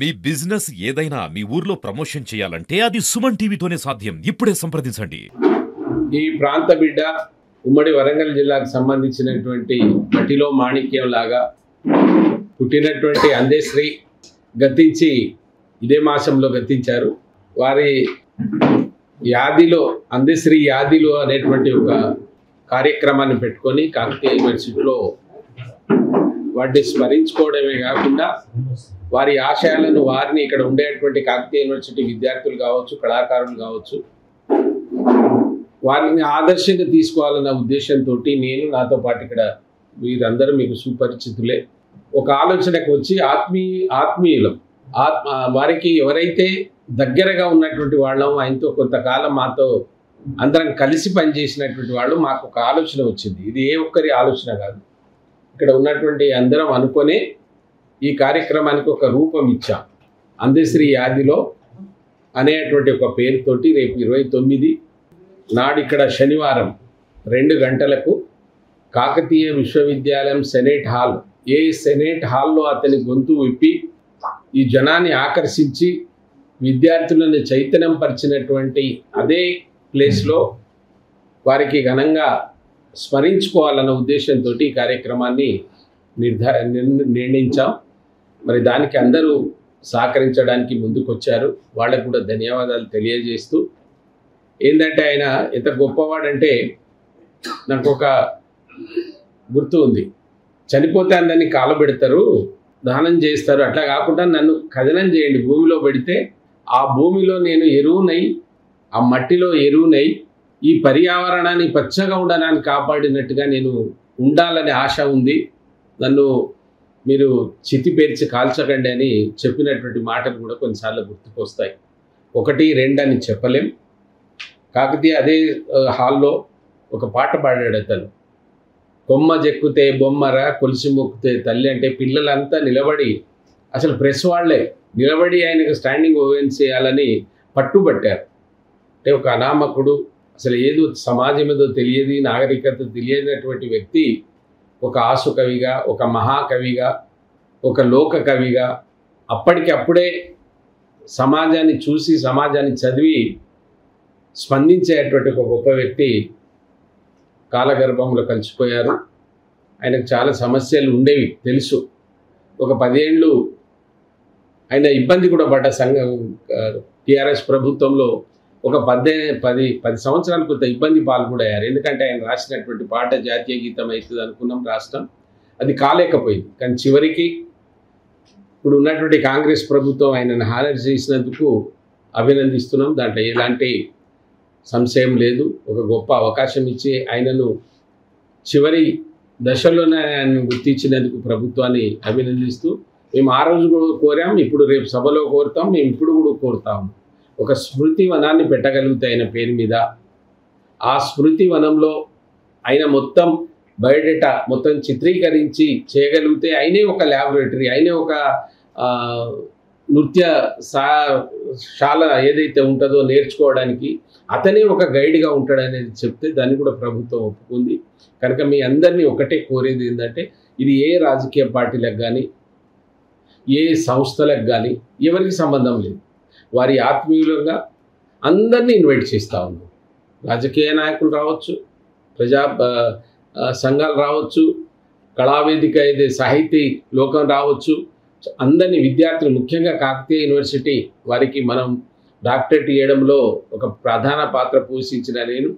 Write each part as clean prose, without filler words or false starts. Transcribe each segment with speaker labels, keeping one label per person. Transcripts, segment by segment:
Speaker 1: మీ business ఏదైనా మీ ఊర్లో promotion చేయాలంటే అది సుమన్ టీవీతోనే సాధ్యం. ఇప్పుడే సంప్రదించండి.
Speaker 2: ఈ ప్రాంత బిడ్డ ఉమ్మడి వరంగల్ జిల్లాకు సంబంధించినటువంటి మట్టిలో మాణిక్యం లాగా పుట్టినటువంటి అందేశ్రీ గతించి ఇదే మాసంలో గతించారు. వారి యాదిలో అందేశ్రీ యాదిలో అనేటువంటి ఒక కార్యక్రమాన్ని పెట్టుకొని కాకతీయ యూనివర్సిటీలో వాటిని స్మరించుకోవడమే కాకుండా వారి ఆశయాలను వారిని ఇక్కడ ఉండేటువంటి కాకతీయ యూనివర్సిటీ విద్యార్థులు కావచ్చు, కళాకారులు కావచ్చు, వారిని ఆదర్శంగా తీసుకోవాలన్న ఉద్దేశంతో నేను నాతో పాటు ఇక్కడ వీరందరూ మీకు సుపరిచితులే ఒక ఆలోచనకు వచ్చి ఆత్మీయులం వారికి ఎవరైతే దగ్గరగా ఉన్నటువంటి వాళ్ళం, ఆయనతో కొంతకాలం మాతో అందరం కలిసి పనిచేసినటువంటి వాళ్ళు, మాకు ఒక ఆలోచన వచ్చింది. ఇది ఏ ఒక్కరి ఆలోచన కాదు, ఇక్కడ ఉన్నటువంటి అందరం అనుకునే ఈ కార్యక్రమానికి ఒక రూపం ఇచ్చాం. అందేశ్రీ యాదిలో అనేటువంటి ఒక పేరుతోటి రేపు 29 నాడు ఇక్కడ శనివారం 2 గంటలకు కాకతీయ విశ్వవిద్యాలయం సెనేట్ హాల్, ఏ సెనేట్ హాల్లో అతని గొంతు విప్పి ఈ జనాన్ని ఆకర్షించి విద్యార్థులను చైతన్యం పరిచినటువంటి అదే ప్లేస్లో వారికి ఘనంగా స్మరించుకోవాలన్న ఉద్దేశంతో ఈ కార్యక్రమాన్ని నిర్ణయించాం. మరి దానికి అందరూ సహకరించడానికి ముందుకొచ్చారు. వాళ్ళకు కూడా ధన్యవాదాలు తెలియజేస్తూ, ఏంటంటే ఆయన ఎంత గొప్పవాడంటే నాకు ఒక గుర్తు ఉంది. చనిపోతే అందరినీ కాలబెడతారు, దానం చేస్తారు, అట్లా కాకుండా నన్ను ఖననం చేయండి, భూమిలో పెడితే ఆ భూమిలో నేను ఎరువునై, ఆ మట్టిలో ఎరువునై ఈ పర్యావరణాన్ని పచ్చగా ఉండడానికి కాపాడినట్టుగా నేను ఉండాలనే ఆశ ఉంది, నన్ను మీరు చితి పేర్చి కాల్చకండి అని చెప్పినటువంటి మాటలు కూడా కొన్నిసార్లు గుర్తుకొస్తాయి. 1, 2 అని చెప్పలేం. కాకతీయ అదే హాల్లో ఒక పాట పాడాడు అతను. కొమ్మ జెక్కుతే బొమ్మర కొలిసి మొక్కుతే తల్లి అంటే పిల్లలంతా నిలబడి, అసలు ప్రెస్ వాళ్ళే నిలబడి ఆయనకు స్టాండింగ్ ఓవెన్స్ చేయాలని పట్టుబట్టారు. అంటే ఒక అనామకుడు, అసలు ఏదో సమాజం ఏదో తెలియదు, నాగరికత తెలియనటువంటి వ్యక్తి ఒక ఆసు కవిగా, ఒక మహాకవిగా, ఒక లోక కవిగా అప్పటికప్పుడే సమాజాన్ని చూసి సమాజాన్ని చదివి స్పందించేటువంటి ఒక గొప్ప వ్యక్తి కాలగర్భంలో కలిసిపోయారు. ఆయనకు చాలా సమస్యలు ఉండేవి తెలుసు. ఒక 10 ఏళ్ళు ఆయన ఇబ్బంది కూడా పడ్డ టీఆర్ఎస్ ప్రభుత్వంలో ఒక 10 సంవత్సరాల కొంత ఇబ్బంది పాల్గొయ్యారు. ఎందుకంటే ఆయన రాసినటువంటి పాట జాతీయ గీతం అవుతుంది అనుకున్నాం రాష్ట్రం, అది కాలేకపోయింది. కానీ చివరికి ఇప్పుడు ఉన్నటువంటి కాంగ్రెస్ ప్రభుత్వం ఆయనను హానర్ చేసినందుకు అభినందిస్తున్నాం. దాంట్లో ఎలాంటి సంశయం లేదు. ఒక గొప్ప అవకాశం ఇచ్చి ఆయనను చివరి దశలోనే ఆయనను గుర్తించినందుకు ప్రభుత్వాన్ని అభినందిస్తూ, మేము ఆ రోజు కూడా కోరాం, ఇప్పుడు రేపు సభలో కోరుతాం, మేము ఇప్పుడు కూడా కోరుతాము. ఒక స్మృతి వనాన్ని పెట్టగలిగితే ఆయన పేరు మీద, ఆ స్మృతి వనంలో ఆయన మొత్తం బయోడేటా మొత్తం చిత్రీకరించి చేయగలిగితే, ఆయనే ఒక ల్యాబొరేటరీ, ఆయనే ఒక నృత్య శాల ఏదైతే ఉంటుందో నేర్చుకోవడానికి అతనే ఒక గైడ్గా ఉంటాడనేది చెప్తే దాన్ని కూడా ప్రభుత్వం ఒప్పుకుంది. కనుక మీ అందరినీ ఒకటే కోరేది ఏంటంటే, ఇది ఏ రాజకీయ పార్టీలకు కానీ ఏ సంస్థలకు కానీ ఎవరికి సంబంధం లేదు, వారి ఆత్మీయులుగా అందరినీ ఇన్వైట్ చేస్తూ ఉన్నాం. రాజకీయ నాయకులు రావచ్చు, ప్రజా సంఘాలు రావచ్చు, కళావేదిక అయితే సాహితీ లోకం రావచ్చు, అందరినీ విద్యార్థులు, ముఖ్యంగా కాకతీయ యూనివర్సిటీ వారికి మనం డాక్టరేట్ ఇవ్వడంలో ఒక ప్రధాన పాత్ర పోషించిన నేను,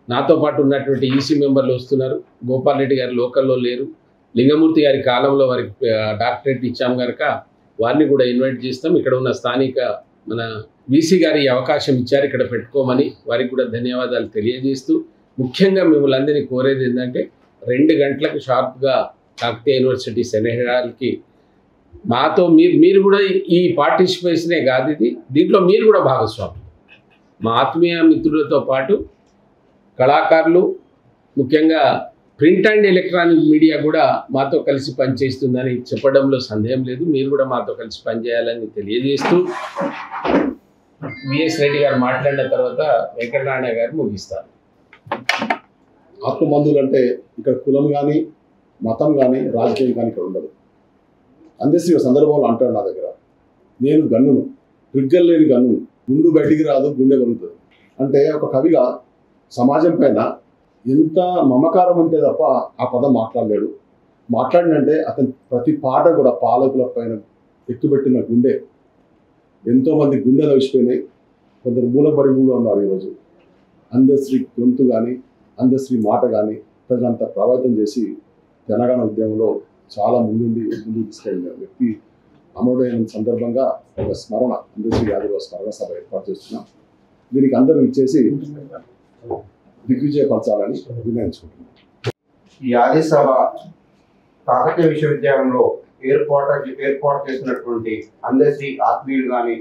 Speaker 2: నాతో పాటు ఉన్నటువంటి ఈసీ మెంబర్లు వస్తున్నారు. గోపాల్ రెడ్డి గారు లోకల్లో లేరు, లింగమూర్తి గారి కాలంలో వారికి డాక్టరేట్ ఇచ్చాం కనుక వారిని కూడా ఇన్వైట్ చేస్తాం. ఇక్కడ ఉన్న స్థానిక మన వీసీ గారి అవకాశం ఇచ్చారు ఇక్కడ పెట్టుకోమని, వారికి కూడా ధన్యవాదాలు తెలియజేస్తూ, ముఖ్యంగా మిమ్మల్ని అందరినీ కోరేది ఏంటంటే 2 గంటలకు షార్ప్గా కాకతీయ యూనివర్సిటీ సెనేట్ హాల్కి మాతో మీరు కూడా ఈ పార్టిసిపేషనే కాదు, దీంట్లో మీరు కూడా భాగస్వామి. మా ఆత్మీయ మిత్రులతో పాటు కళాకారులు, ముఖ్యంగా ప్రింట్ అండ్ ఎలక్ట్రానిక్ మీడియా కూడా మాతో కలిసి పనిచేస్తుందని చెప్పడంలో సందేహం లేదు. మీరు కూడా మాతో కలిసి పనిచేయాలని తెలియజేస్తూ, విఎస్ రెడ్డి గారు మాట్లాడిన తర్వాత వెంకటనారాయణ గారు ముగిస్తారు.
Speaker 3: ఆత్మబంధువులు అంటే ఇక్కడ కులం కానీ మతం కానీ రాజకీయం కానీ ఇక్కడ ఉండదు. అందేశ్రీ సందర్భంలో అంటాడు నా దగ్గర, నేను గన్నును, ట్రిగ్గర్ లేని గన్నును, గుండు బయటికి రాదు గుండె వలుగుతుంది. అంటే ఒక కవిగా సమాజం పైన ఎంత మమకారం ఉంటే తప్ప ఆ పదం మాట్లాడలేడు. మాట్లాడినంటే అతని ప్రతి పాట కూడా పాలకుల పైన ఎక్కుపెట్టిన గుండె. ఎంతోమంది గుండెలు విసిపోయినాయి, కొందరు మూలపడి కూడా ఉన్నారు. ఈరోజు అందశ్రీ గొంతు కానీ అందశ్రీ మాట కానీ ప్రజలంతా ప్రభావితం చేసి తెలంగాణ ఉద్యమంలో చాలా ముందుండి తీసుకెళ్ళిన వ్యక్తి అమరుడైన సందర్భంగా ఒక స్మరణ అందశ్రీ యాదవ్ స్మరణ సభ ఏర్పాటు చేస్తున్నాం. దీనికి అందరూ ఇచ్చేసి దిగ్విజయపరచాలని నిర్ణయించుకుంటున్నాం.
Speaker 4: ఈ ఆది సభ కాకతీయ విశ్వవిద్యాలయంలో ఏర్పాటు చేసినటువంటి అందశ్రీ ఆత్మీయులు కానీ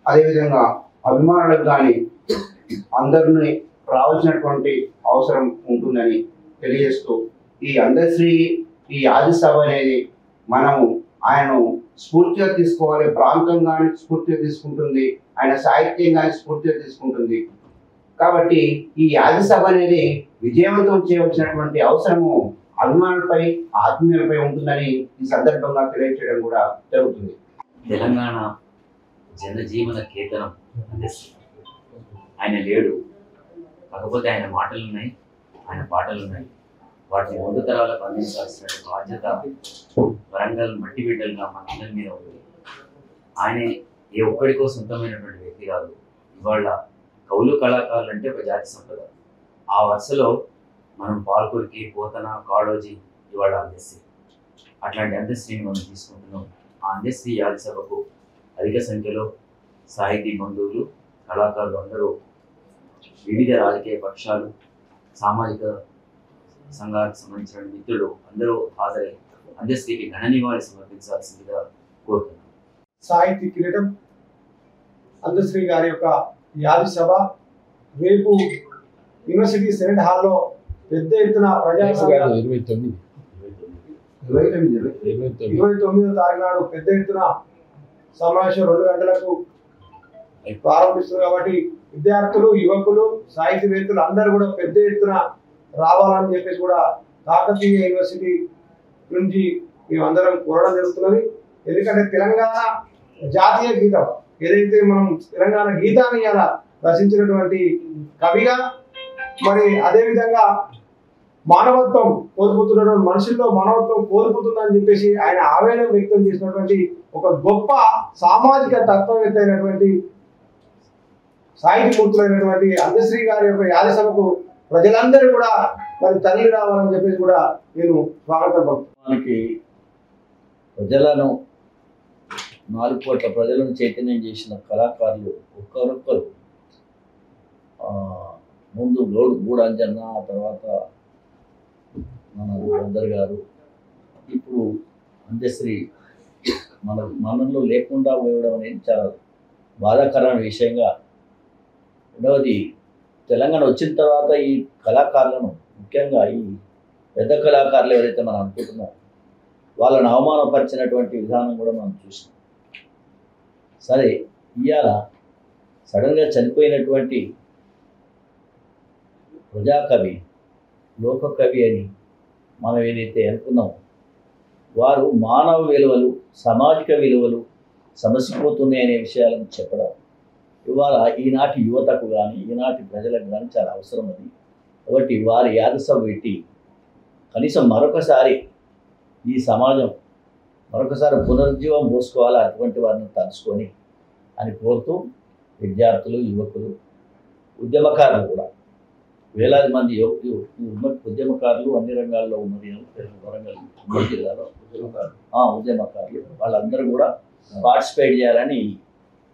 Speaker 4: అదేవిధంగా అభిమానులకు కానీ అందరినీ రావాల్సినటువంటి అవసరం ఉంటుందని తెలియజేస్తూ ఈ అందశ్రీ ఈ ఆది సభ అనేది మనము ఆయనను స్ఫూర్తిగా తీసుకోవాలి. ప్రాంతం కానీ స్ఫూర్తిగా తీసుకుంటుంది, ఆయన సాహిత్యం కానీ స్ఫూర్తిగా తీసుకుంటుంది. కాబట్టి ఈ ఆది సభ అనేది విజయవంతం చేయవలసినటువంటి అవసరము అభిమానులపై ఆత్మీయులపై ఉంటుందని ఈ సందర్భంగా తెలియజేయడం కూడా జరుగుతుంది.
Speaker 5: తెలంగాణ జనజీవన కేతనం అందశ్రీ. ఆయన లేడు, కాకపోతే ఆయన మాటలు ఉన్నాయి, ఆయన పాటలు ఉన్నాయి. వాటిని ముందు తరాలకు అందించాల్సిన బాధ్యత వరంగల్ మట్టి బిడ్డలుగా మన అందరి మీద ఉంది. ఆయన ఏ ఒక్కడికో సొంతమైనటువంటి వ్యక్తి కాదు. ఇవాళ కౌలు కళాకారులు అంటే ఒక జాతి సంపద. ఆ వరుసలో మనం పాల్కొరికి, పోతన, కాళోజీ ఇవాళ అందశ్రీ. అట్లాంటి అందశ్రీని మనం తీసుకుంటున్నాం. ఆ అందశ్రీ యాది సభకు అధిక సంఖ్యలో సాహితీ బంధువులు, కళాకారులు అందరూ, వివిధ రాజకీయ పక్షాలు, సామాజిక సంఘాలకు సంబంధించిన మిత్రులు అందరూ హాజరై అందశ్రీకి ఘన నివాళి సమర్పించాల్సిందిగా కోరుతున్నాను.
Speaker 6: సాహితీ కిరీటం అందశ్రీ గారి యొక్క యాది సభ రేపు యూనివర్సిటీ సెనెట్ హాల్లో పెద్ద ఎత్తున ప్రజా 29వ తారీఖు నాడు పెద్ద ఎత్తున సమావేశం 2 గంటలకు ప్రారంభిస్తుంది. కాబట్టి విద్యార్థులు, యువకులు, సాహితీవేత్తలు అందరూ కూడా పెద్ద ఎత్తున రావాలని చెప్పేసి కూడా కాకతీయ యూనివర్సిటీ నుంచి మేమందరం కోరడం జరుగుతున్నది. ఎందుకంటే తెలంగాణ జాతీయ గీతం ఏదైతే మనం తెలంగాణ గీతాన్ని ఇలా రచించినటువంటి కవిగా, మరి అదేవిధంగా మానవత్వం కోల్పోతున్నటువంటి మనుషుల్లో మానవత్వం కోల్పోతుందని చెప్పేసి ఆయన ఆవేదన వ్యక్తం చేసినటువంటి ఒక గొప్ప సామాజిక తత్వవేత్త అయినటువంటి సాహితీమూర్తులైనటువంటి అందశ్రీ గారి యొక్క యాది సభకు ప్రజలందరూ కూడా మరి తరలి రావాలని చెప్పేసి కూడా నేను స్వాగతం
Speaker 7: మనకి ప్రజలను 4 కోట్ల ప్రజలను చైతన్యం చేసిన కళాకారులు ఒక్కరొక్కరు ముందు గూడంజన్న, ఆ తర్వాత మన అందరు గారు, ఇప్పుడు అందశ్రీ మనలో లేకుండా పోయడం అనేది చాలా బాధాకరమైన విషయంగా. రెండవది, తెలంగాణ వచ్చిన తర్వాత ఈ కళాకారులను, ముఖ్యంగా ఈ పెద్ద కళాకారులు ఎవరైతే మనం అనుకుంటున్నామో వాళ్ళని అవమానపరిచినటువంటి విధానం కూడా మనం చూసినాం. సరే, ఇవాళ సడన్గా చనిపోయినటువంటి ప్రజాకవి, లోకకవి అని మనం ఏదైతే అనుకున్నామో, వారు మానవ విలువలు, సామాజిక విలువలు సమసిపోతున్నాయి అనే విషయాలను చెప్పడం ఇవాళ ఈనాటి యువతకు కానీ ఈనాటి ప్రజలకు కానీ చాలా అవసరం అది. కాబట్టి వారి యాద సభ పెట్టి కనీసం మరొకసారి ఈ సమాజం మరొకసారి పునరుజ్జీవం పోసుకోవాలి, అటువంటి వారిని తలుచుకొని అని కోరుతూ విద్యార్థులు, యువకులు, ఉద్యమకారులు కూడా వేలాది మంది ఉద్యమకారులు అన్ని రంగాల్లో ఉన్నది. వరంగల్ ఉమ్మడి జిల్లాలో ఉద్యమకారులు వాళ్ళందరూ కూడా పార్టిసిపేట్ చేయాలని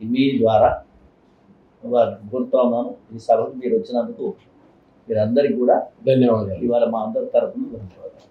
Speaker 7: మీ ద్వారా కోరుతా ఉన్నాను. ఈ సభకు మీరు వచ్చినందుకు మీరందరికీ కూడా
Speaker 2: ధన్యవాదాలు.
Speaker 7: ఇవాళ మా అందరి తరఫున ధన్యవాదాలు.